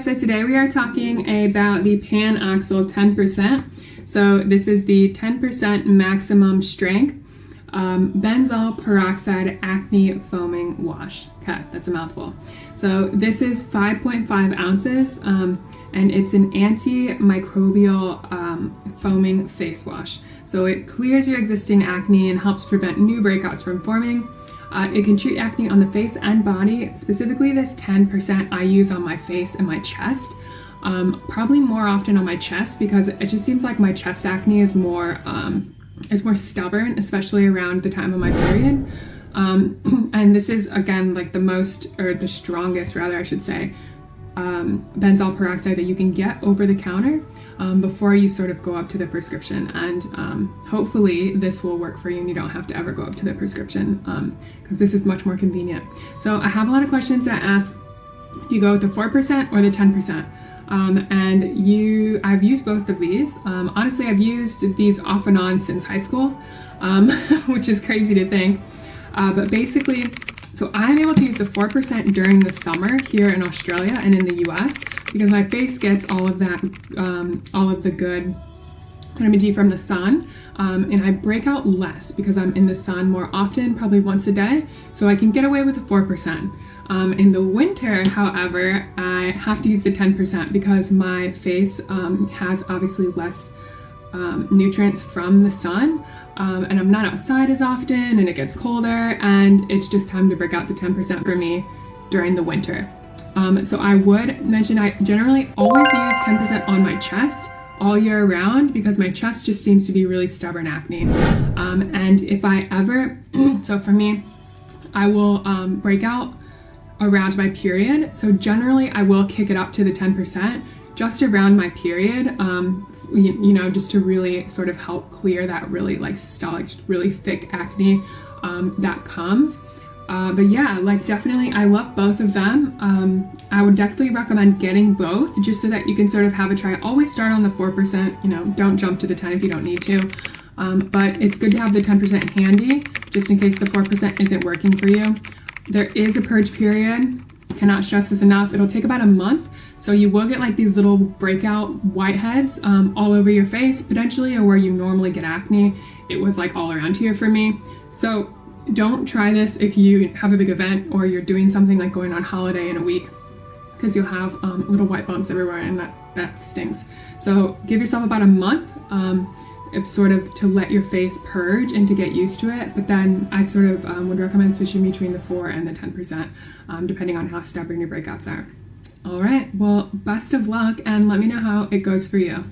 so today we are talking about the Panoxyl 10%. So this is the 10% maximum strength benzoyl peroxide acne foaming wash. Okay, that's a mouthful. So this is 5.5 ounces and it's an antimicrobial foaming face wash. So it clears your existing acne and helps prevent new breakouts from forming. It can treat acne on the face and body. Specifically this 10% I use on my face and my chest. Probably more often on my chest because it just seems like my chest acne is more stubborn, especially around the time of my period. And this is again like the strongest rather I should say, benzoyl peroxide that you can get over the counter before you sort of go up to the prescription, and hopefully this will work for you and you don't have to ever go up to the prescription because this is much more convenient. So I have a lot of questions that ask, do you go with the 4% or the 10%? And I've used both of these. Honestly, I've used these off and on since high school, which is crazy to think. But basically, so I'm able to use the 4% during the summer here in Australia and in the US because my face gets all of that, all of the good vitamin D from the sun, and I break out less because I'm in the sun more often, probably once a day, so I can get away with the 4%. In the winter, however, I have to use the 10% because my face has obviously less nutrients from the sun, and I'm not outside as often and it gets colder, and it's just time to break out the 10% for me during the winter. So I would mention I generally always use 10% on my chest all year round because my chest just seems to be really stubborn acne. And if I ever, so for me, I will break out around my period. So generally I will kick it up to the 10% just around my period, you know, just to really sort of help clear that really like systolic, really thick acne that comes. But yeah, like definitely I love both of them. I would definitely recommend getting both just so that you can sort of have a try. Always start on the 4%, you know, don't jump to the 10 if you don't need to. But it's good to have the 10% handy just in case the 4% isn't working for you. There is a purge period. Cannot stress this enough. It'll take about a month. So you will get like these little breakout whiteheads all over your face potentially, or where you normally get acne. It was like all around here for me. So don't try this if you have a big event or you're doing something like going on holiday in a week, because you'll have little white bumps everywhere and that stinks. So give yourself about a month. It's sort of to let your face purge and to get used to it, but then I sort of would recommend switching between the 4 and the 10%, depending on how stubborn your breakouts are. All right, well, best of luck and let me know how it goes for you.